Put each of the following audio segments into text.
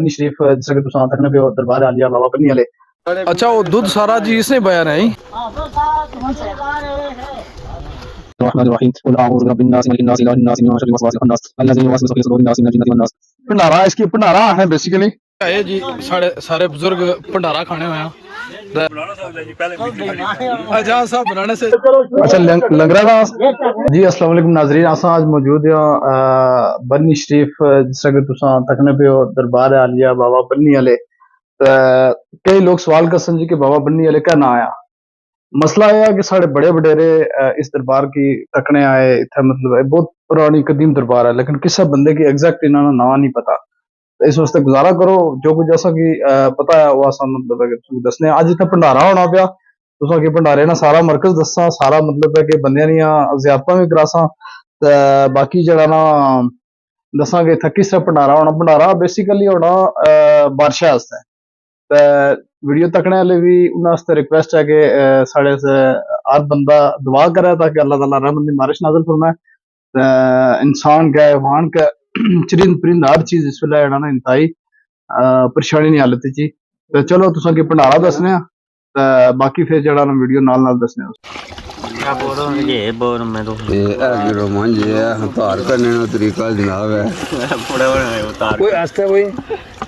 शरीफ जिस तुम तकने पे दरबार आलिया बाबा बन्नी वाले। अच्छा वो दूध सारा जी इसने बयान है भंडारा इसकी भंडारा है बेसिकली ये जी सारे बुजुर्ग भंडारा खाने हुए हैं। अच्छा सब बनाने से अच्छा लंगरा का जी। अस्सलाम वालेकुम नाजरीन, असा आज मौजूद है बन्नी शरीफ जिस तुम तकने पे दरबार आलिया बाबा बन्नी वाले। कई लोग सवाल कर सन जी कि बाबा बन्नी वाले क्या ना आया। मसला यह है कि साढ़े बड़े वडेरे इस दरबार की तकने आए इतना, मतलब है बहुत पुरानी कदीम दरबार है, लेकिन किसी बंदे की एग्जैक्ट इन्होंने ना नहीं पता। तो इस वास्ते गुजारा करो जो कुछ जैसा कि पता है वो असा मतलब है कि दसने अज इतना भंडारा होना पाया तुसा कि भंडारे ना सारा मरकज दसा, सारा मतलब है कि बंदियां दियां ज़ियारतां भी करासा। ते बाकी जड़ा ना दसा कि इत्थे किस तरह भंडारा होना। भंडारा बेसिकली होना बादशाह आस्तै। ते वीडियो तकने वाले भी उन्हां आस्तै रिक्वेस्ट है कि साढ़े हर बंदा दुआ करे ताकि अल्लाह ताला रहमत दी बारिश नाज़िल फरमाए। ते इंसान क्या हैवान क्या चरिंद परिंद हर चीज इस वेले जेह्ड़ा ना इंतहाई परेशानी दी हालत च। ते चलो तुसां की भंडारा दस्सने आं ते बाकी फिर जेह्ड़ा ना वीडियो नाल नाल दस्सने आं। धार करने का तरीका जनाब है कोई आस्ते कोई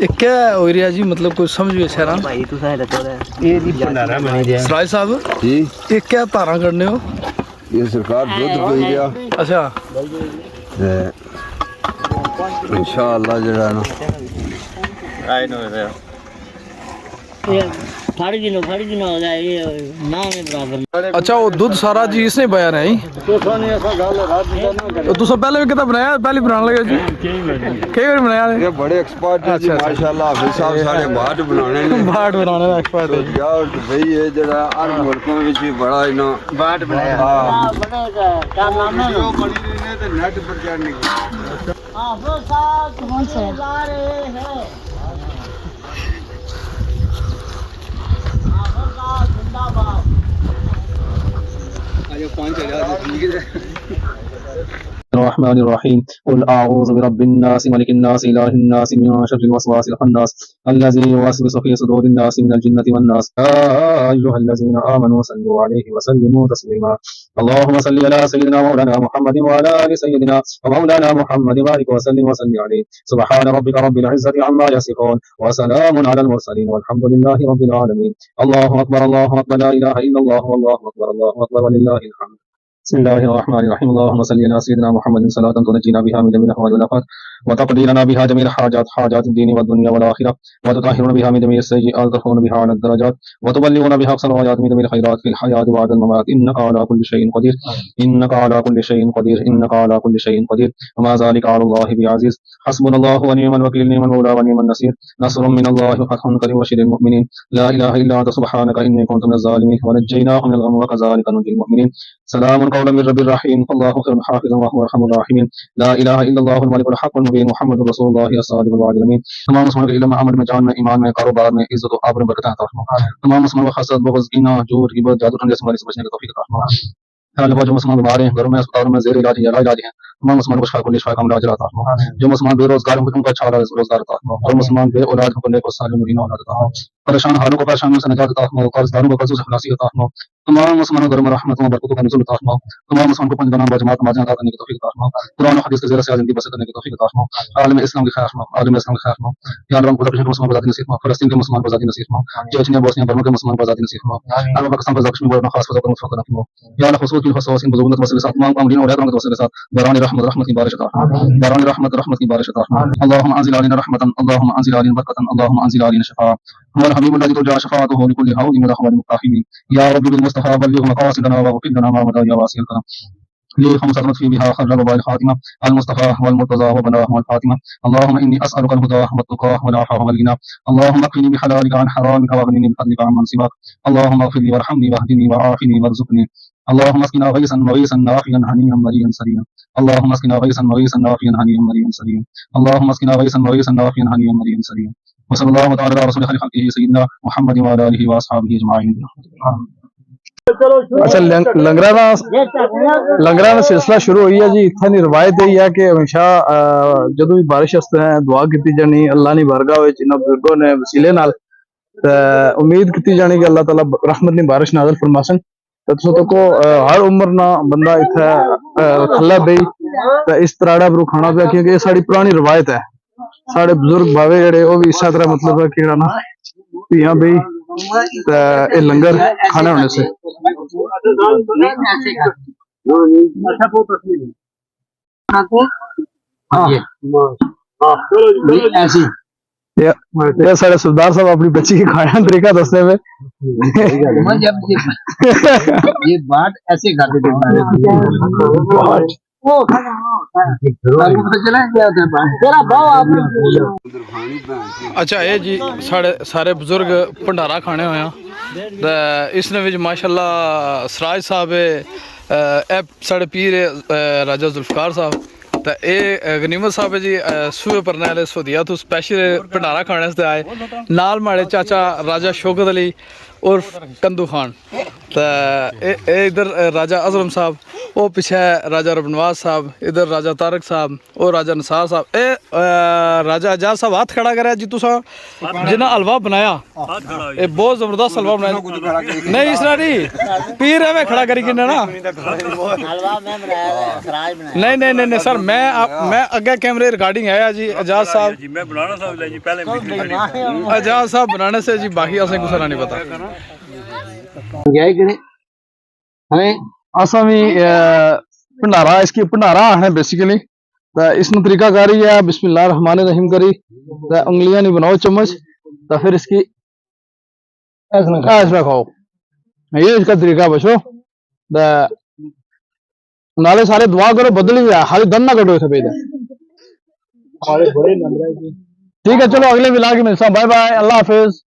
ये क्या हो रहा जी, मतलब कोई समझ भी शहरा ये जी भंडारा बन गया सराय साहब जी। ये क्या धारा करने हो? ये सरकार दुध पी गया अच्छा इंशाअल्लाह जरा ना अच्छा वो दूध सारा जी इसने बयान है तो तुसा पहले भी कितना बनाया, पहले बनाने लगे जी कई बार बनाया ये बड़े एक्सपर्ट है जी माशाल्लाह। हाफिज साहब सारे बाट बनाने ने बाट बनाने का एक्सपर्ट है यार भाई ये जरा हर मुल्कों में भी बड़ा इना बाट बनाया क्या नाम है वो बड़ी ने ते नेट पर चढ़ने की हाफिज साहब कौन से ला रहे हैं الرحمن الرحيم قل أعوذ برب الناس ملك الناس إله الناس من شر الوسواس الخناس الذي يوسوس في صدور الناس من الجنة والناس يا أيها الذين آمنوا صلوا عليه وسلموا تسليما اللهم صل على سيدنا مولانا محمد وعلى آل سيدنا ومولانا محمد بارك وسلم عليه سبحان ربك رب العزة عما يصفون وسلام على المرسلين والحمد لله رب العالمين الله أكبر لا إله إلا الله والله أكبر ولله الحمد بسم الله الرحمن الرحيم اللهم صل على سيدنا محمد صلاة تنجينا بها من جميع الأهوال والآفات وتقضي لنا بها جميع حاجات الدين والدنيا والآخرة وتطهرنا بها من جميع السيئات وترفعنا بها على الدرجات وتبلغنا بها أقصى الغايات من جميع الخيرات في الحياة وبعد الممات إنك على كل شيء قدير وما ذلك على الله بعزيز حسبنا الله ونعم الوكيل نعم المولى ونعم النصير نصر من الله وفتح قريب وبشر المؤمنين لا إله إلا أنت سبحانك إني كنت من الظالمين ونجيناه من الغم وكذلك ننجي المؤمنين سلام قولا من رب الرحيم الله خير حافظا وهو ارحم الراحمين لا اله الا الله الملك الحق المبين محمد رسول الله الصادق الوعد الامين تمام مسلمانوں کے علم میں عمل میں جان میں ایمان میں کاروبار میں عزت و آبرو برکت عطا فرما تمام مسلمانوں کو حسد بغض کینہ جھوٹ غیبت جادو ٹھنڈے سے بچنے کی توفیق عطا فرما جو مسلمان بیمار ہیں گھروں میں اسپتالوں میں زیر علاج ہیں تمام مسلمان کو شفا کل شفا کاملہ اجر عطا فرما جو مسلمان بے روزگار ہیں ان کو اچھا روزگار عطا فرما اور مسلمان بے اولاد ہیں ان کو صالح مبین اولاد عطا فرما پریشان حالوں کو پریشانیوں سے نجات عطا فرما قرضداروں کو قرضوں سے خلاصی عطا فرما تمام مسلمانوں گھروں میں رحمت و برکتوں کا نزول عطا فرما تمام مسلمانوں کو پنج گنا جماعت نمازیں ادا کرنے کی توفیق عطا فرما قرآن و حدیث کے زیر سے زندگی بسر کرنے کی توفیق عطا فرما عالم اسلام کی خیر فرما یا اللہ خدا کے مسلمان کو آزادی نصیب فرما فلسطین کے مسلمان کو آزادی نصیب فرما چچنیا بوسنیا برما کے مسلمان کو آزادی نصیب فرما اللہ پاکستان کو کشمیر بورڈ خاص فضل کرم فرما یا اللہ خصوص الخصوص بزرگت وسیلے ساتھ تمام امرین اور احترام کے وسیلے ساتھ باران رحمت کی بارش عطا فرما باران رحمت کی بارش عطا فرما اللهم انزل علينا رحمة اللهم انزل علينا بركة اللهم انزل علينا شفاء هو الحبيب الذي ترجى شفاعته لكل هول من الاخوان المقتحمين يا رب بالمصطفى بلغ مقاصدنا واغفر لنا ما مضى يا واسع الكرم لي خمس في بها خرج وباء الخاتمة المصطفى والمرتضى وبناه والفاطمة اللهم إني أسألك الهدى والتقى والعفاف والغنى اللهم اكفني بحلالك عن حرامك واغنني بفضلك عن من سواك اللهم اغفر لي وارحمني واهدني وعافني وارزقني اللهم اسقنا غيثا نافعا هنيئا مريئا سريا اللهم اسقنا غيثا نافعا هنيئا مريئا سريا اللهم اسقنا غيثا نافعا هنيئا مريئا سريا وصلى الله تعالى على رسول خير خلقه سيدنا محمد وعلى آله وأصحابه أجمعين. अच्छा लंगरा ਦਾ सिलसिला शुरू हुई है जी। इत्थे दी रिवायत यही है कि हमेशा जदों भी बारिश वास्ते दुआ की जानी अल्लाह ने बारगाह विच इन्हां बुजुर्गों ने वसीले नाल उम्मीद की जानी कि अल्लाह ताला रहमत दी बारिश नाज़िल फरमासन। तो तुस तको हर उम्र ना बंदा इत्थे थल्ले बेही ते इस त्राड़ा पर खाना पिया, क्योंकि ये साड़ी पुरानी रिवायत है। साढ़े बुजुर्ग बावे जेहड़े वो भी इस तरह मतलब है कि ना धियां बेही ते ए लंगर खाने होने से ये साढ़े सरदार साहब अपनी बच्ची की खाने का तरीका दसते हुए ये बात ऐसे कर देते अच्छा ये जी सारे बुजुर्ग भंडारा खाने होया इसने विच माशाल्लाह सराज साहब साढ़े पीर राजा जुल्फकार साहब तो ये गनीमत साहब जी सूबे परने वाले सऊदिया तो स्पैशल भंडारा खाने से आए नाल माड़े चाचा राजा शौकत अली उर्फ कंदू खान तो इधर राजा अजरम साहब वो पीछे राजा रबनवाज साहब इधर राजा तारक साहब और राजा नसार साहब राजा एजाज साहब हाथ खड़ा करे जी तुसा जिन्हें हलवा बनाया ये बहुत जबरदस्त हलवा बनाया नहीं इस तरह नहीं पीर है मैं खड़ा करी किन्ने ना नहीं नहीं नहीं सर मैं अगे कैमरे रिकॉर्डिंग है जी एजाज साहब एजाज साहब बनाने से जी बाकी असें कुछ नहीं पता असा भी भंडारा इसकी भंडारा है बेसिकली तो इसमें तरीका कारी है बिस्मिल्लाह रहमान रहीम करी तो उंगलियां नहीं बनाओ चम्मच तो फिर इसकी ऐसा खाओ ये इसका तरीका बचो नाले सारे दुआ करो बदली भी खाली दम ना कटो सफेद ठीक है चलो अगले मिला के मिलता हूँ बाय बाय अल्लाह हाफिज।